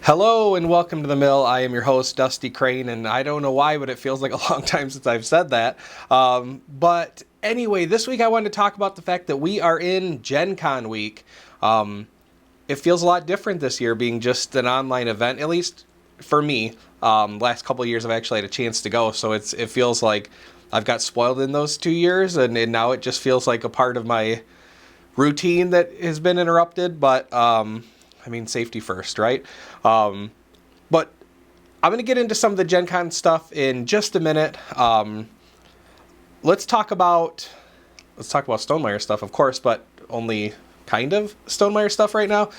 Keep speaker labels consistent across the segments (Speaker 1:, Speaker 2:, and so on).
Speaker 1: Hello and welcome to the mill. I am your host, Dusty Crane, and I don't know why, but it feels like a long time since I've said that. But anyway, this week I wanted to talk about the fact that we are in Gen Con week. It feels a lot different this year being just an online event, at least for me. Last couple of years I've actually had a chance to go, so it feels like I've got spoiled in those 2 years, and now it just feels like a part of my routine that has been interrupted, but safety first, right? But I'm going to get into some of the Gen Con stuff in just a minute. Let's talk about Stonemaier stuff, of course, but only kind of Stonemaier stuff right now.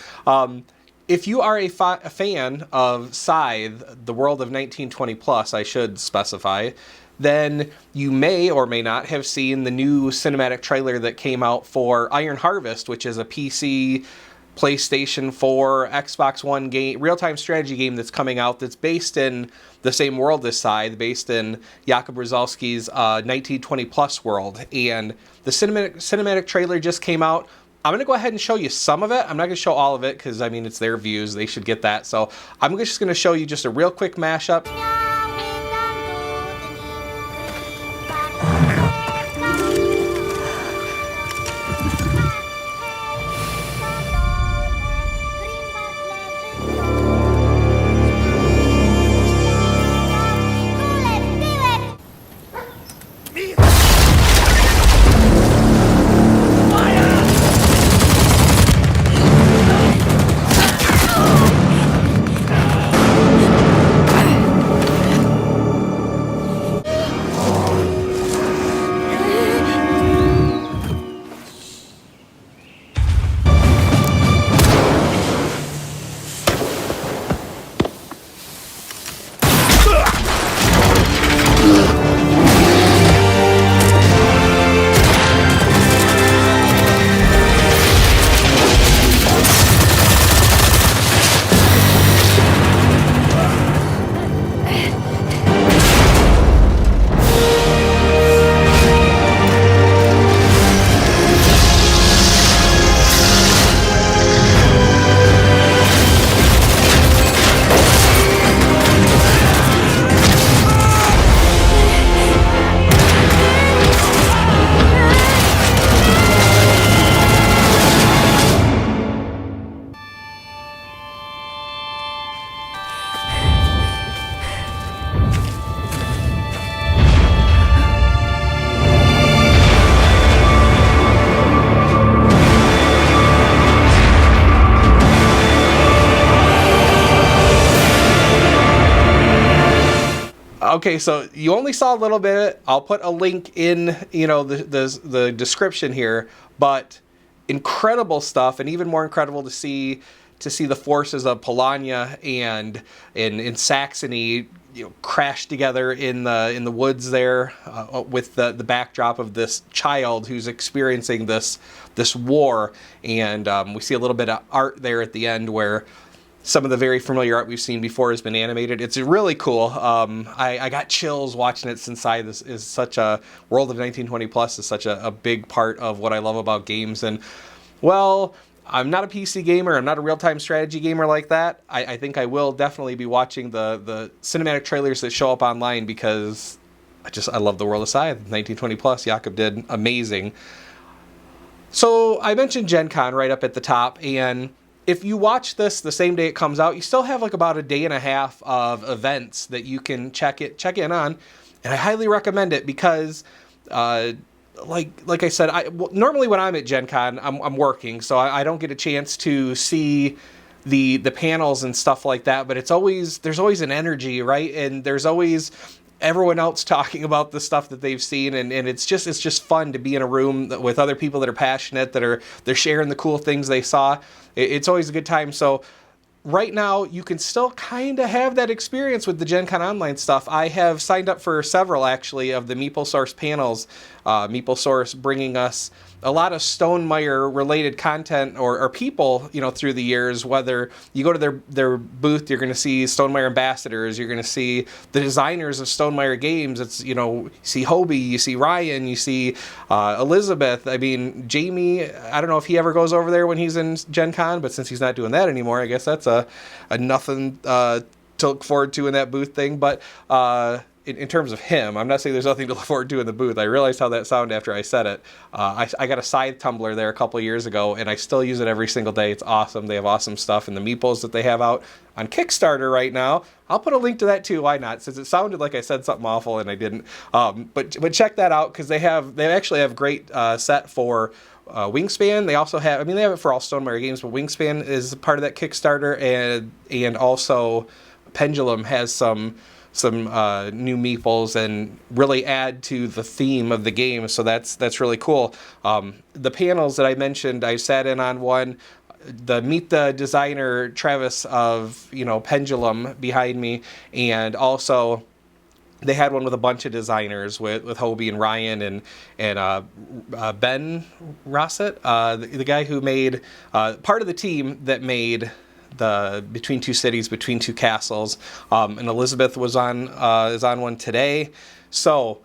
Speaker 1: If you are a fan of Scythe, the world of 1920 plus, I should specify, then you may or may not have seen the new cinematic trailer that came out for Iron Harvest, which is a PC, PlayStation 4, Xbox One game, real-time strategy game that's coming out that's based in the same world as Scythe, based in Jakub Rysowski's 1920 plus world. And the cinematic trailer just came out. I'm going to go ahead and show you some of it. I'm not going to show all of it because, it's their views. They should get that. So I'm just going to show you just a real quick mashup. Okay, so you only saw a little bit. I'll put a link in, the description here. But incredible stuff, and even more incredible to see the forces of Polania and in Saxony, crash together in the woods there, with the backdrop of this child who's experiencing this war, and we see a little bit of art there at the end where some of the very familiar art we've seen before has been animated. It's really cool. I got chills watching it, since Scythe is such a world of 1920 plus is such a big part of what I love about games. And well, I'm not a PC gamer. I'm not a real-time strategy gamer like that. I think I will definitely be watching the cinematic trailers that show up online, because I love the world of Scythe. 1920 plus, Jakub did amazing. So I mentioned Gen Con right up at the top, and if you watch this the same day it comes out, you still have about a day and a half of events that you can check in on, and I highly recommend it because, like I said, normally when I'm at Gen Con, I'm working, so I don't get a chance to see the panels and stuff like that. But there's always an energy, right? And there's always everyone else talking about the stuff that they've seen, and it's just fun to be in a room with other people that are passionate, they're sharing the cool things they saw. It's always a good time. So right now you can still kind of have that experience with the Gen Con Online stuff. I have signed up for several, actually, of the MeepleSource panels. MeepleSource bringing us a lot of Stonemaier related content or people, you know, through the years. Whether you go to their booth, you're going to see Stonemaier ambassadors, you're going to see the designers of Stonemaier games. It's, you know, you see Hobie, you see Ryan, you see Elizabeth. I mean, Jamie, I don't know if he ever goes over there when he's in Gen Con, but since he's not doing that anymore, I guess that's a nothing to look forward to in that booth thing. But in terms of him, I'm not saying there's nothing to look forward to in the booth. I realized how that sounded after I said it. I got a scythe tumbler there a couple of years ago, and I still use it every single day. It's awesome. They have awesome stuff, and the meeples that they have out on Kickstarter right now, I'll put a link to that too. Why not? Since it sounded like I said something awful and I didn't. But check that out, because they actually have great set for Wingspan. They also have, I mean, they have it for all Stonemaier games, but Wingspan is part of that Kickstarter, and also Pendulum has some new meeples and really add to the theme of the game. So that's really cool. The panels that I mentioned, I sat in on one. Meet the designer Travis of, you know, Pendulum behind me, and also they had one with a bunch of designers with Hobie and Ryan and Ben Rossett, the guy who made part of the team that made the Between Two Cities, Between Two Castles, and Elizabeth is on one today. So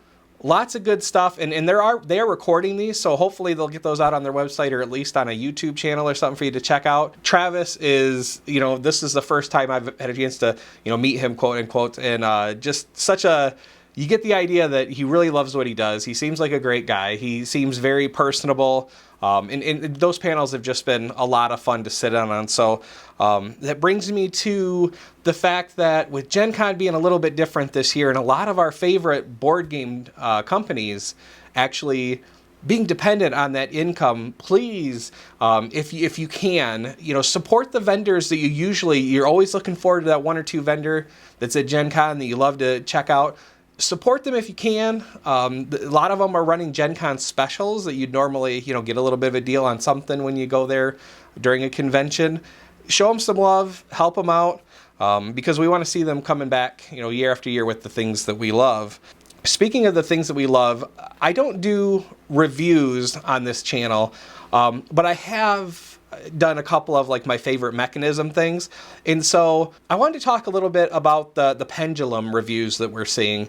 Speaker 1: lots of good stuff, and they are recording these, so hopefully they'll get those out on their website or at least on a YouTube channel or something for you to check out. Travis is, you know, this is the first time I've had a chance to, you know, meet him, quote unquote, and just such a, you get the idea that he really loves what he does. He seems like a great guy. He seems very personable. And those panels have just been a lot of fun to sit in on. So that brings me to the fact that with Gen Con being a little bit different this year, and a lot of our favorite board game companies actually being dependent on that income, please, if you can, you know, support the vendors that you're always looking forward to, that one or two vendor that's at Gen Con that you love to check out. Support them if you can. A lot of them are running Gen Con specials that you'd normally, you know, get a little bit of a deal on something when you go there during a convention. Show them some love, help them out, because we want to see them coming back, you know, year after year with the things that we love. Speaking of the things that we love, I don't do reviews on this channel, but I have done a couple of like my favorite mechanism things. And so I wanted to talk a little bit about the Pendulum reviews that we're seeing.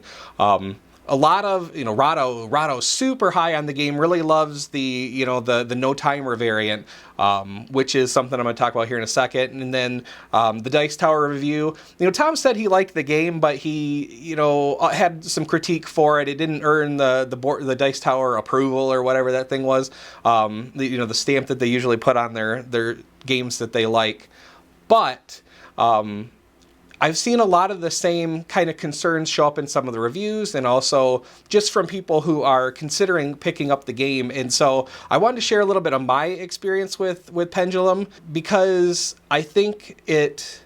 Speaker 1: A lot of, you know, Rado's super high on the game, really loves the, you know, the no timer variant, which is something I'm going to talk about here in a second. And then the Dice Tower review, you know, Tom said he liked the game, but he, you know, had some critique for it. It didn't earn the Dice Tower approval or whatever that thing was, you know, the stamp that they usually put on their games that they like. But I've seen a lot of the same kind of concerns show up in some of the reviews, and also just from people who are considering picking up the game. And so I wanted to share a little bit of my experience with Pendulum, because I think it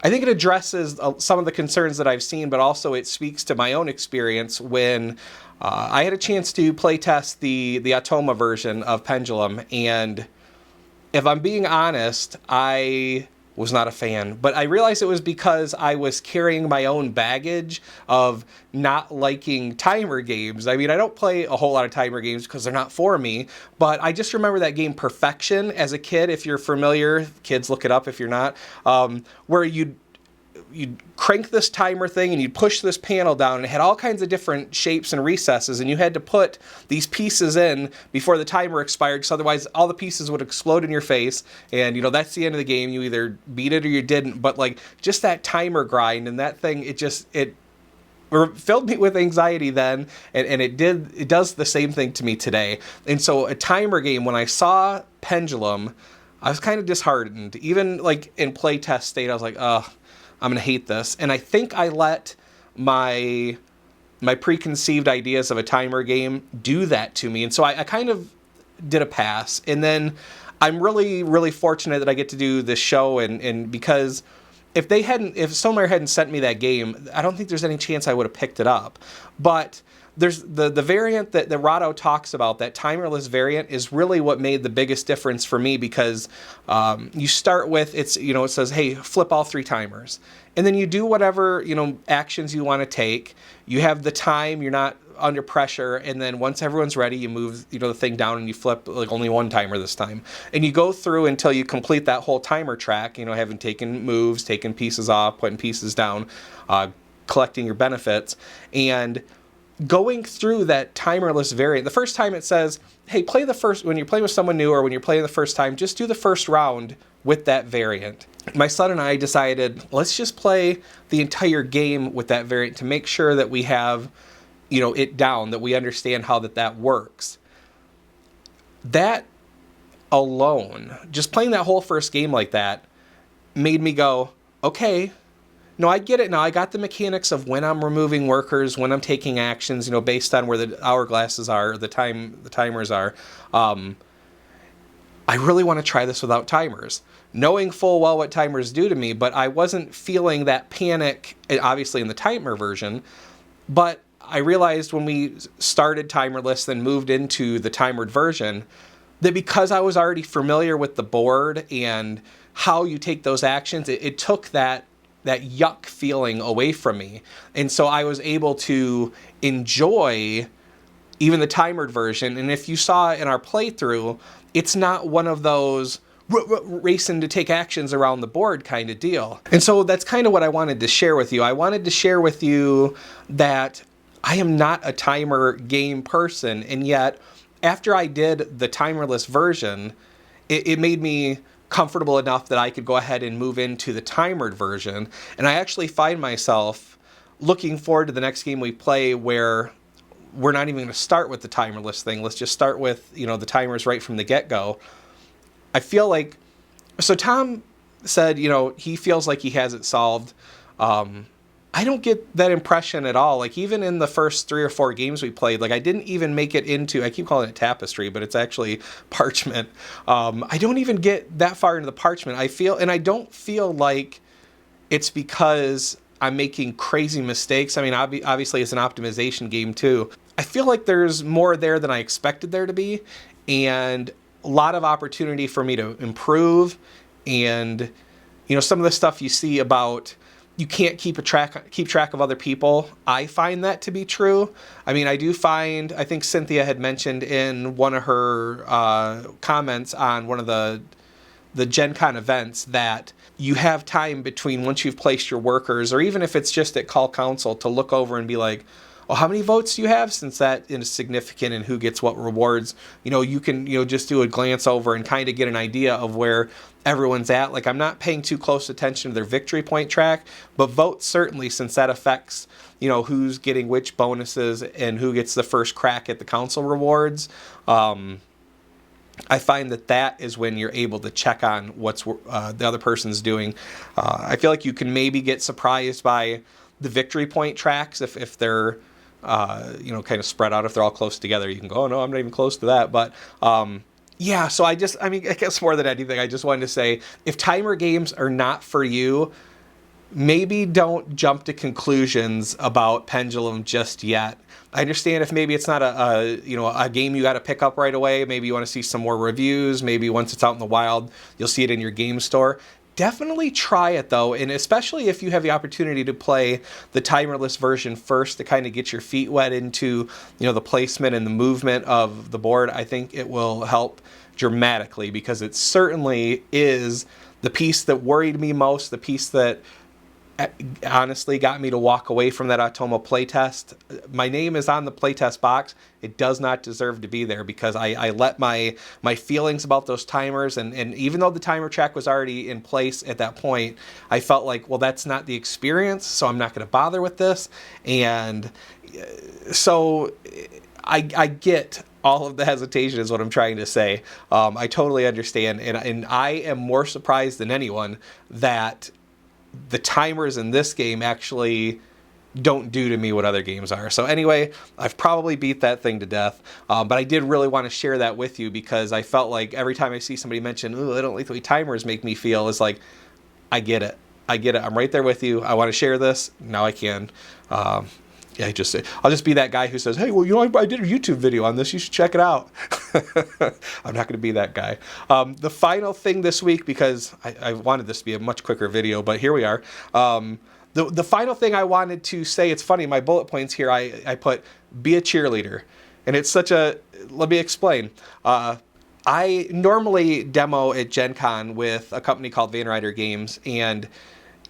Speaker 1: addresses some of the concerns that I've seen, but also it speaks to my own experience when I had a chance to play test the Automa version of Pendulum. And if I'm being honest, I was not a fan, but I realized it was because I was carrying my own baggage of not liking timer games. I mean, I don't play a whole lot of timer games because they're not for me, but I just remember that game Perfection as a kid. If you're familiar, kids, look it up if you're not, where you'd crank this timer thing and you'd push this panel down, and it had all kinds of different shapes and recesses, and you had to put these pieces in before the timer expired, because otherwise all the pieces would explode in your face, and, you know, that's the end of the game. You either beat it or you didn't. But like, just that timer grind and that thing, it filled me with anxiety then, and it does the same thing to me today. And so a timer game, when I saw Pendulum, I was kind of disheartened. Even like in playtest state, I was like, oh, I'm going to hate this. And I think I let my preconceived ideas of a timer game do that to me. And so I kind of did a pass. And then I'm really, really fortunate that I get to do this show. And because if Stonemaier hadn't sent me that game, I don't think there's any chance I would have picked it up. But there's the variant that Rahdo talks about, that timerless variant, is really what made the biggest difference for me, because you start with, it says, hey, flip all 3 timers. And then you do whatever, actions you want to take. You have the time, you're not under pressure, and then once everyone's ready, you move, the thing down and you flip like only 1 timer this time. And you go through until you complete that whole timer track, having taken moves, taking pieces off, putting pieces down, collecting your benefits, and going through that timerless variant. The first time it says, hey, when you're playing with someone new or when you're playing the first time, just do the first round with that variant. My son and I decided, let's just play the entire game with that variant to make sure that we have, it down, that we understand how that works. That alone, just playing that whole first game like that, made me go, okay, no, I get it now. I got the mechanics of when I'm removing workers, when I'm taking actions, based on where the hourglasses are, the timers are. I really want to try this without timers, knowing full well what timers do to me, but I wasn't feeling that panic, obviously in the timer version. But I realized when we started timerless, then moved into the timered version, that because I was already familiar with the board and how you take those actions, it took that yuck feeling away from me. And so I was able to enjoy even the timered version. And if you saw in our playthrough, it's not one of those racing to take actions around the board kind of deal. And so that's kind of what I wanted to share with you. I wanted to share with you that I am not a timer game person, and yet after I did the timerless version, it made me comfortable enough that I could go ahead and move into the timered version. And I actually find myself looking forward to the next game we play, where we're not even going to start with the timerless thing. Let's just start with, the timers right from the get-go. I feel like, so Tom said, he feels like he has it solved. I don't get that impression at all. Like, even in the first 3 or 4 games we played, like, I didn't even make it into, I keep calling it tapestry, but it's actually parchment. I don't even get that far into the parchment. I don't feel like it's because I'm making crazy mistakes. I mean, obviously it's an optimization game too. I feel like there's more there than I expected there to be, and a lot of opportunity for me to improve. And, some of the stuff you see about, you can't keep track of other people, I find that to be true. I mean, I think Cynthia had mentioned in one of her comments on one of the Gen Con events that you have time between once you've placed your workers, or even if it's just at call council, to look over and be like, oh, how many votes do you have? Since that is significant and who gets what rewards, you can, just do a glance over and kind of get an idea of where everyone's at. Like, I'm not paying too close attention to their victory point track, but votes certainly, since that affects, who's getting which bonuses and who gets the first crack at the council rewards. I find that is when you're able to check on what's the other person's doing. I feel like you can maybe get surprised by the victory point tracks if they're kind of spread out. If they're all close together, you can go, oh no, I'm not even close to that. But yeah, so I guess more than anything, I just wanted to say, if timer games are not for you, maybe don't jump to conclusions about Pendulum just yet. I understand if maybe it's not a game you got to pick up right away. Maybe you want to see some more reviews. Maybe once it's out in the wild, you'll see it in your game store. Definitely try it though, and especially if you have the opportunity to play the timerless version first to kind of get your feet wet into the placement and the movement of the board. I think it will help dramatically, because it certainly is the piece that worried me most, the piece that honestly got me to walk away from that Automa playtest. My name is on the playtest box. It does not deserve to be there, because I let my feelings about those timers, and even though the timer track was already in place at that point, I felt like, well, that's not the experience, so I'm not going to bother with this. And so I get all of the hesitation is what I'm trying to say. I totally understand, and I am more surprised than anyone that the timers in this game actually don't do to me what other games are. So anyway, I've probably beat that thing to death, but I did really want to share that with you, because I felt like every time I see somebody mention, "Ooh, I don't like the way timers make me feel," it's like, I get it. I'm right there with you. I want to share this. Now I can. Yeah, I'll just be that guy who says, hey, well, I did a YouTube video on this. You should check it out. I'm not going to be that guy. The final thing this week, because I wanted this to be a much quicker video, but here we are. The final thing I wanted to say, it's funny, my bullet points here, I put, be a cheerleader. And it's such a, let me explain. I normally demo at Gen Con with a company called Van Ryder Games, and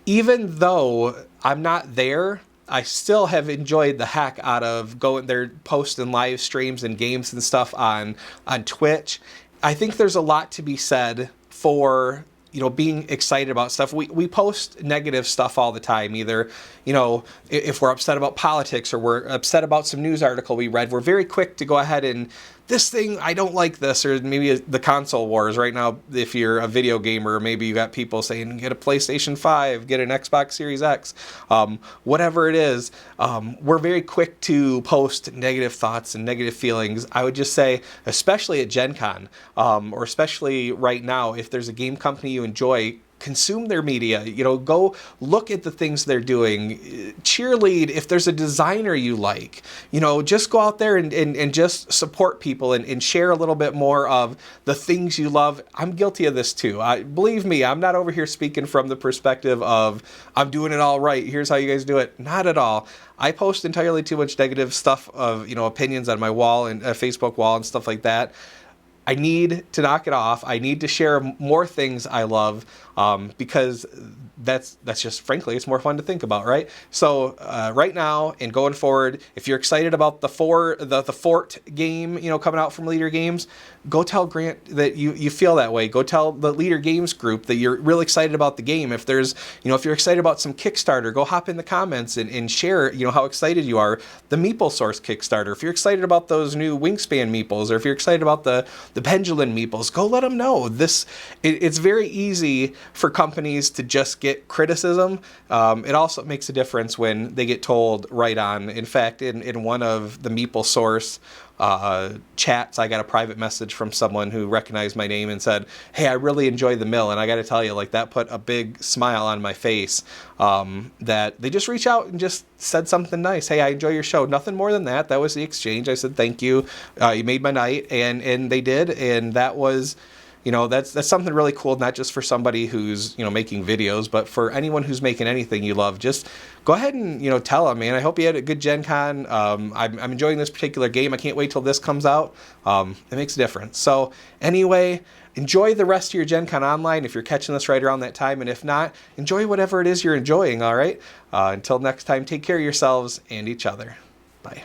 Speaker 1: even though I'm not there, I still have enjoyed the heck out of going there, posting live streams and games and stuff on Twitch. I think there's a lot to be said for, being excited about stuff. We post negative stuff all the time. Either, if we're upset about politics or we're upset about some news article we read, we're very quick to go ahead and, this thing, I don't like this, or maybe the console wars right now. If you're a video gamer, maybe you got people saying, get a PlayStation 5, get an Xbox Series X, whatever it is. We're very quick to post negative thoughts and negative feelings. I would just say, especially at Gen Con, or especially right now, if there's a game company you enjoy, consume their media, go look at the things they're doing, cheerlead if there's a designer you like, just go out there and just support people and share a little bit more of the things you love. I'm guilty of this too. Believe me, I'm not over here speaking from the perspective of I'm doing it all right, here's how you guys do it. Not at all. I post entirely too much negative stuff of, opinions on my wall and Facebook wall and stuff like that. I need to knock it off. I need to share more things I love, because that's just, frankly, it's more fun to think about, right? So right now and going forward, if you're excited about the Fort game, coming out from Leader Games, go tell Grant that you feel that way. Go tell the Leader Games group that you're really excited about the game. If there's, if you're excited about some Kickstarter, go hop in the comments and share, how excited you are. The Meeple Source Kickstarter. If you're excited about those new Wingspan Meeples, or if you're excited about the Pendulum Meeples, go let them know. It's very easy for companies to just get criticism. It also makes a difference when they get told right on. In fact, in one of the Meeple Source chats, I got a private message from someone who recognized my name and said, hey, I really enjoyed the mill. And I got to tell you, that put a big smile on my face, that they just reached out and just said something nice. Hey, I enjoy your show. Nothing more than that. That was the exchange. I said, thank you. You made my night. And they did. And that was, that's something really cool, not just for somebody who's, making videos, but for anyone who's making anything you love. Just go ahead and, tell them, man, I hope you had a good Gen Con. I'm enjoying this particular game. I can't wait till this comes out. It makes a difference. So anyway, enjoy the rest of your Gen Con online if you're catching this right around that time. And if not, enjoy whatever it is you're enjoying, all right? Until next time, take care of yourselves and each other. Bye.